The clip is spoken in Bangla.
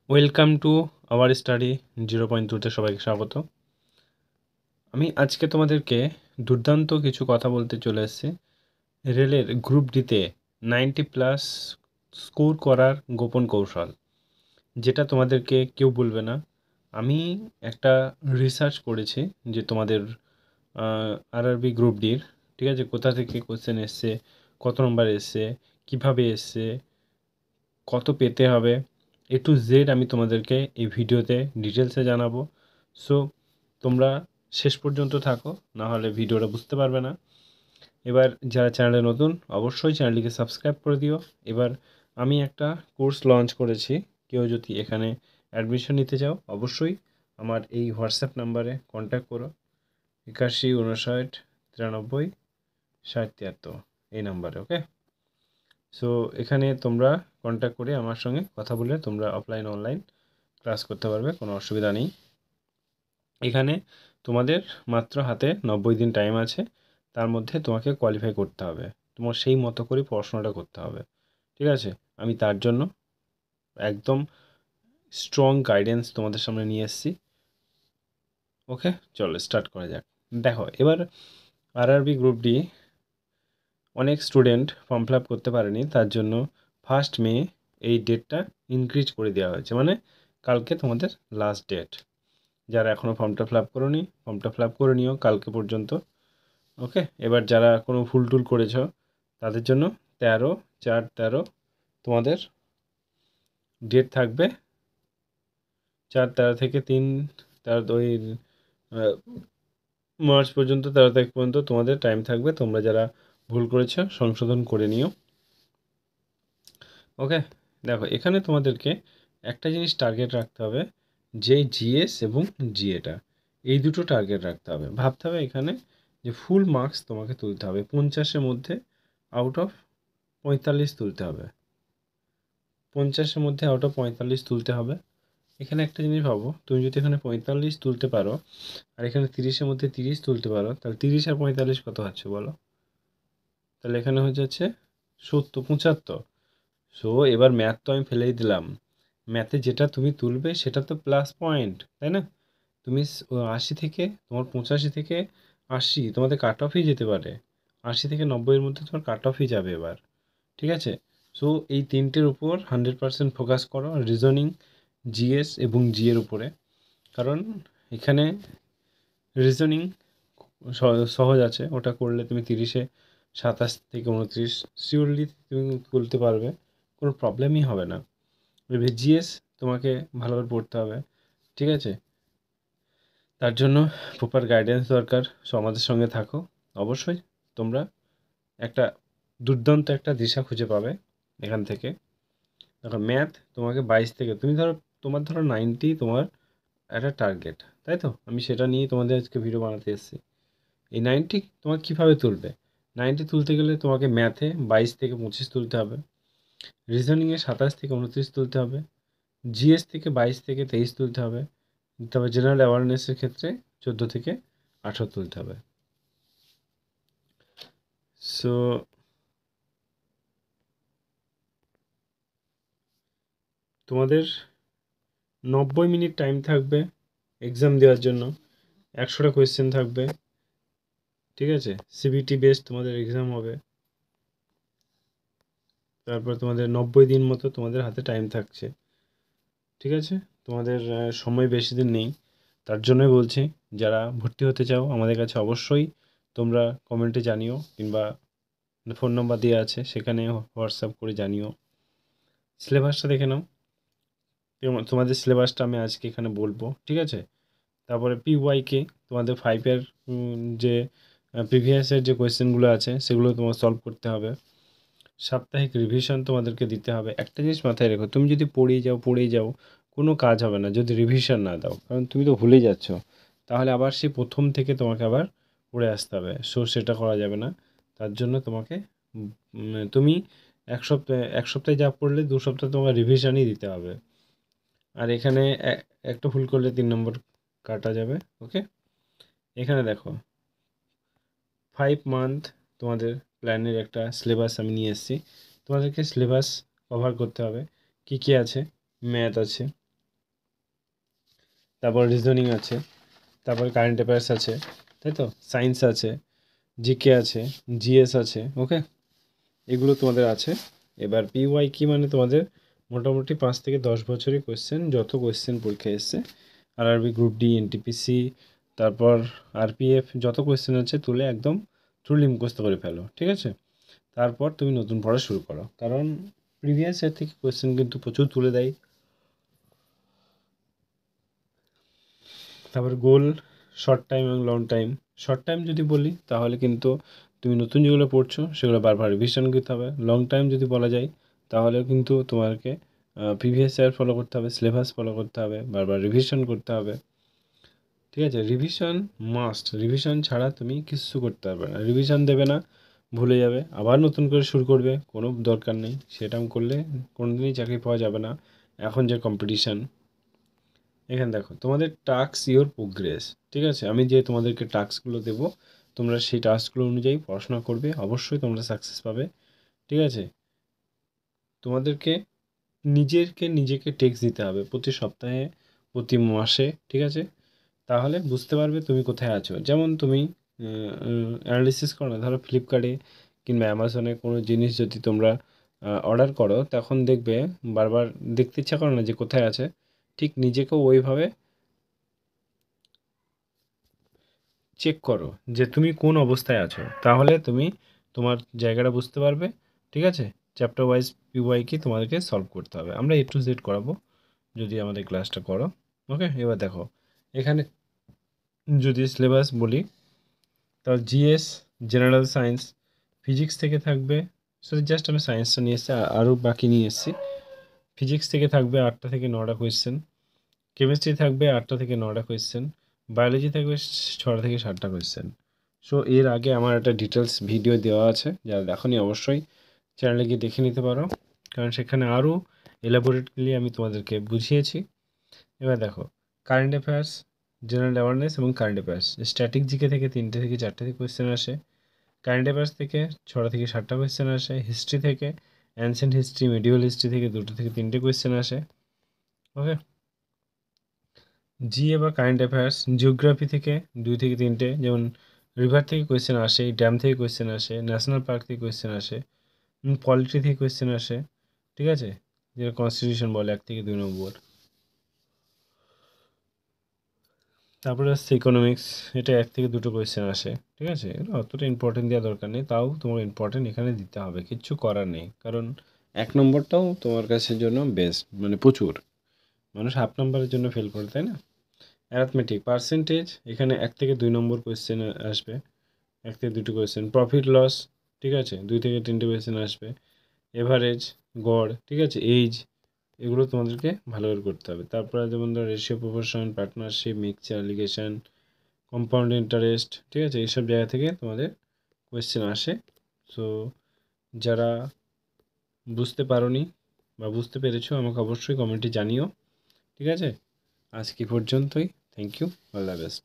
ওয়েলকাম টু আওয়ার স্টাডি 0.2তে সবাইকে স্বাগত। আমি আজকে তোমাদেরকে দুর্দান্ত কিছু কথা বলতে চলে এসেছি। রেলের গ্রুপ ডিতে 90+ স্কোর করার গোপন কৌশল, যেটা তোমাদেরকে কেউ বলবে না। আমি একটা রিসার্চ করেছি যে তোমাদের আরআরবি গ্রুপ ডির, ঠিক আছে, কোথা থেকে কোশ্চেন এসছে, কত নম্বর এসছে, কীভাবে এসছে, কত পেতে হবে, A to Z আমি তোমাদেরকে এই ভিডিওতে ডিটেলসে জানাবো। সো তোমরা শেষ পর্যন্ত থাকো, না হলে ভিডিওটা বুঝতে পারবে না। এবার যারা চ্যানেলে নতুন, অবশ্যই চ্যানেলটিকে সাবস্ক্রাইব করে দিও। এবার আমি একটা কোর্স লঞ্চ করেছি, কেউ যদি এখানে অ্যাডমিশন নিতে চাও অবশ্যই আমার এই হোয়াটসঅ্যাপ নাম্বারে কন্ট্যাক্ট করো, 81 59 93 60 73, এই নাম্বারে। ওকে, সো এখানে তোমরা কন্ট্যাক্ট করে আমার সঙ্গে কথা বলে তোমরা অফলাইন অনলাইন ক্লাস করতে পারবে, কোনো অসুবিধা নেই। এখানে তোমাদের মাত্র হাতে 90 দিন টাইম আছে, তার মধ্যে তোমাকে কোয়ালিফাই করতে হবে, তোমার সেই মতো করে পড়াশোনাটা করতে হবে, ঠিক আছে। আমি তার জন্য একদম স্ট্রং গাইডেন্স তোমাদের সামনে নিয়ে এসেছি। ওকে, চলো স্টার্ট করা যাক। দেখো, এবার আরআরবি গ্রুপ ডি অনেক স্টুডেন্ট ফর্ম ফিল আপ করতে পারেনি, তার জন্য 1 মে এই ডেটটা ইনক্রিজ করে দেওয়া হয়েছে, মানে কালকে তোমাদের লাস্ট ডেট। যারা এখনও ফর্মটা ফিল আপ করোনি, ফর্মটা ফিল আপ করে নিও কালকে পর্যন্ত। ওকে, এবার যারা কোনো ভুল টুল করেছ তাদের জন্য 13/4/13 তোমাদের ডেট থাকবে। 4/13 থেকে 3/13 মার্চ পর্যন্ত, 13 তারিখ পর্যন্ত তোমাদের টাইম থাকবে। তোমরা যারা ভুল করেছ সংশোধন করে নিও। ওকে, দেখো এখানে তোমাদেরকে একটা জিনিস টার্গেট রাখতে হবে, যে জিএস এবং জিএটা, এই দুটো টার্গেট রাখতে হবে। ভাবতে হবে এখানে যে ফুল মার্কস তোমাকে তুলতে হবে, 50-এর মধ্যে আউট অফ 45 তুলতে হবে, 50-এর মধ্যে আউট অফ 45 তুলতে হবে। এখানে একটা জিনিস ভাবো, তুমি যদি এখানে 45 তুলতে পারো আর এখানে 30-এর মধ্যে 30 তুলতে পারো, তাহলে 30 আর 45 কত হচ্ছে বলো? তাহলে এখানে হয়ে যাচ্ছে 70, 75। সো এবার ম্যাথ তো আমি ফেলেই দিলাম, ম্যাথে যেটা তুমি তুলবে সেটা তো প্লাস পয়েন্ট, তাই না? তুমি 80 থেকে তোমার 85 থেকে 80 তোমাদের কাট অফই যেতে পারে, 80 থেকে 90-এর মধ্যে তোমার কাট অফই যাবে এবার, ঠিক আছে। সো এই তিনটের উপর 100% ফোকাস করো, রিজনিং, জিএস এবং জিএর উপরে। কারণ এখানে রিজনিং সহজ আছে, ওটা করলে তুমি 30-এ 27 থেকে 29 শিওরলি তুমি তুলতে পারবে, কোনো প্রবলেমই হবে না। এবার জিএস তোমাকে ভালোভাবে পড়তে হবে, ঠিক আছে। তার জন্য প্রপার গাইডেন্স দরকার। সো আমাদের সঙ্গে থাকো অবশ্যই, তোমরা একটা দুর্দান্ত একটা দিশা খুঁজে পাবে এখান থেকে। দেখো ম্যাথ তোমাকে 22 থেকে, তুমি ধরো তোমার ধরো 90 তোমার একটা টার্গেট, তাই তো? আমি সেটা নিয়েই তোমাদের আজকে ভিডিও বানাতে এসেছি। এই 90 তোমার কীভাবে তুলবে? 90 তুলতে গেলে তোমাকে ম্যাথে 22 থেকে 25 তুলতে হবে, রিজনিংয়ে 27 থেকে 29 তুলতে হবে, জিএস থেকে 22 থেকে 23 তুলতে হবে, তবে জেনারেল অ্যাওয়ারনেসের ক্ষেত্রে 14 থেকে 18 তুলতে হবে। সো তোমাদের 90 মিনিট টাইম থাকবে এক্সাম দেওয়ার জন্য, 100টা কোয়েশ্চেন থাকবে, ঠিক আছে। সিবিটি বেসড তোমাদের এক্সাম হবে। তারপর তোমাদের 90 দিন মতো তোমাদের হাতে টাইম থাকছে, ঠিক আছে। তোমাদের সময় বেশি দিন নেই। তার জন্যই বলছি, যারা ভর্তি হতে চাও আমাদের কাছে অবশ্যই তোমরা কমেন্টে জানিও, কিংবা ফোন নাম্বার দেওয়া আছে সেখানে হোয়াটসঅ্যাপ করে জানিও। সিলেবাসটা দেখে নাও, তোমাদের সিলেবাসটা আমি আজকে এখানে বলবো, ঠিক আছে। তারপরে PYK তোমাদের 5-এর যে প্রিভিয়াসের যে কোয়েশ্চেনগুলো আছে সেগুলো তোমার সলভ করতে হবে। সাপ্তাহিক রিভিশন তোমাদেরকে দিতে হবে। একটা জিনিস মাথায় রেখো, তুমি যদি পড়েই যাও কোনো কাজ হবে না যদি রিভিশন না দাও, কারণ তুমি তো ভুলে যাচ্ছ, তাহলে আবার সেই প্রথম থেকে তোমাকে আবার পড়ে আসতে হবে। সো সেটা করা যাবে না। তার জন্য তোমাকে তুমি এক সপ্তাহে যা পড়লে 2 সপ্তাহ তোমার রিভিশনই দিতে হবে। আর এখানে একটা ভুল করলে 3 নম্বর কাটা যাবে। ওকে, এখানে দেখো 5 মান্থ তোমাদের প্ল্যানের একটা সিলেবাস আমি নিয়ে এসেছি। তোমাদেরকে সিলেবাস কভার করতে হবে। কী কী আছে? ম্যাথ আছে, তারপর রিজনিং আছে, তারপর কারেন্ট অ্যাফেয়ার্স আছে, তাই তো, সায়েন্স আছে, জিকে আছে, জিএস আছে। ওকে, এগুলো তোমাদের আছে। এবার পিওয়াই কি মানে তোমাদের মোটামুটি 5 থেকে 10 বছরের কোয়েশ্চেন, যত কোয়েশ্চেন পরীক্ষায় এসছে, আরআরবি, গ্রুপ ডি, এনটিপিসি, তারপর আরপিএফ, যত কোয়েশ্চেন আছে তুলে একদম ট্রুলি মুখস্থ করে ফেলো, ঠিক আছে? তারপর তুমি নতুন পড়া শুরু করো, কারণ প্রিভিয়াস ইয়ার থেকে কোয়েশ্চেন কিন্তু প্রচুর তুলে দেয়। তারপর গোল, শর্ট টাইম এবং লং টাইম। শর্ট টাইম যদি বলি তাহলে কিন্তু তুমি নতুন যেগুলো পড়ছো সেগুলো বারবার রিভিশন করতে হবে। লং টাইম যদি বলা যায় তাহলে কিন্তু তোমাকে প্রিভিয়াস ইয়ার ফলো করতে হবে, সিলেবাস ফলো করতে হবে, বারবার রিভিশন করতে হবে, ঠিক আছে? রিভিশন মাস্ট, রিভিশন ছাড়া তুমি কিছু করতে পারবে না। রিভিশন দেবে না, ভুলে যাবে, আবার নতুন করে শুরু করবে, কোনো দরকার নেই। সেরকম করলে কোনোদিনই চাকরি পাওয়া যাবে না, এখন যে কম্পিটিশান। এখানে দেখো তোমাদের টাস্ক ইওর প্রোগ্রেস, ঠিক আছে? আমি যে তোমাদেরকে টাস্কগুলো দেবো, তোমরা সেই টাস্কগুলো অনুযায়ী পড়াশোনা করবে, অবশ্যই তোমরা সাকসেস পাবে, ঠিক আছে? তোমাদেরকে নিজেকে টেক্সট দিতে হবে প্রতি সপ্তাহে, প্রতি মাসে, ঠিক আছে? তাহলে বুঝতে পারবে তুমি কোথায় আছো। যেমন তুমি অ্যানালিসিস করো না, ধরো ফ্লিপকার্টে কিংবা অ্যামাজনে কোনো জিনিস যদি তোমরা অর্ডার করো, তখন দেখবে বারবার দেখতে ইচ্ছা করে না যে কোথায় আছে। ঠিক নিজেকেও ওইভাবে চেক করো যে তুমি কোন অবস্থায় আছো, তাহলে তুমি তোমার জায়গাটা বুঝতে পারবে, ঠিক আছে? চ্যাপ্টার ওয়াইজ পিওয়াই কি তোমাদেরকে সলভ করতে হবে, আমরা A to Z করাবো যদি আমাদের ক্লাসটা করো। ওকে, এবার দেখো এখানে যদি সিলেবাস বলি, তাহলে জিএস, জেনারেল সায়েন্স, ফিজিক্স থেকে থাকবে, সেটা জাস্ট আমি সায়েন্সটা নিয়ে এসেছি, আরও বাকি নিয়ে এসেছি। ফিজিক্স থেকে থাকবে 8টা থেকে 9টা কোয়েশ্চেন, কেমিস্ট্রি থাকবে 8টা থেকে 9টা কোয়েশ্চেন, বায়োলজি থাকবে 6টা থেকে 7টা কোয়েশ্চেন। সো এর আগে আমার একটা ডিটেলস ভিডিও দেওয়া আছে, যারা দেখোনি অবশ্যই চ্যানেলে গিয়ে দেখে নিতে পারো, কারণ সেখানে আরও এলাবোরেটলি আমি তোমাদেরকে বুঝিয়েছি। এবার দেখো কারেন্ট অ্যাফেয়ার্স, জেনারেল অ্যাওয়ারনেস এবং কারেন্ট অ্যাফেয়ার্স। স্ট্যাটিক জিকে থেকে 3টে থেকে 4টে থেকে কোয়েশ্চেন আসে, কারেন্ট অ্যাফেয়ার্স থেকে 6টা থেকে 7টা কোয়েশ্চেন আসে, হিস্ট্রি থেকে, অ্যানসেন্ট হিস্ট্রি, মিডিয়াল হিস্ট্রি থেকে 2টো থেকে 3টে কোয়েশ্চেন আসে। ওকে, জিএ বা কারেন্ট অ্যাফেয়ার্স, জিওগ্রাফি থেকে 2 থেকে 3টে, যেমন রিভার থেকে কোয়েশ্চেন আসে, ড্যাম থেকে কোয়েশ্চেন আসে, ন্যাশনাল পার্ক থেকে কোয়েশ্চেন আসে, পলিটি থেকে কোয়েশ্চেন আসে, ঠিক আছে? যেটা কনস্টিটিউশন বলে 1 থেকে 2 নম্বর। তারপরে আসছে ইকোনমিক্স, এটা 1 থেকে 2টো কোয়েশ্চেন আসে, ঠিক আছে? এটা অতটা ইম্পর্টেন্ট দেওয়ার দরকার নেই, তাও তোমার ইম্পর্টেন্ট এখানে দিতে হবে, কিচ্ছু করার নেই, কারণ 1 নম্বরটাও তোমার কাছের জন্য বেস্ট, মানে প্রচুর। মানুষ হাফ নম্বরের জন্য ফেল করে, তাই না? অ্যারিথমেটিক, পার্সেন্টেজ, এখানে 1 থেকে 2 নম্বর কোয়েশ্চেন আসবে, 1 থেকে 2টো কোয়েশ্চেন। প্রফিট লস, ঠিক আছে, 2 থেকে 3টে কোয়েশ্চেন আসবে। এভারেজ, গড়, ঠিক আছে, এইজ, এগুলো তোমাদেরকে ভালো করে করতে হবে। তারপরে যেমন ধরো ratio, proportion, partnership, mixture, allegation, compound interest, ঠিক আছে? এইসব জায়গা থেকে তোমাদের কোয়েশ্চেন আসে। সো যারা বুঝতে পারোনি বা বুঝতে পেরেছো আমাকে অবশ্যই কমেন্টে জানিও, ঠিক আছে? আজকে পর্যন্তই, thank you, all the best.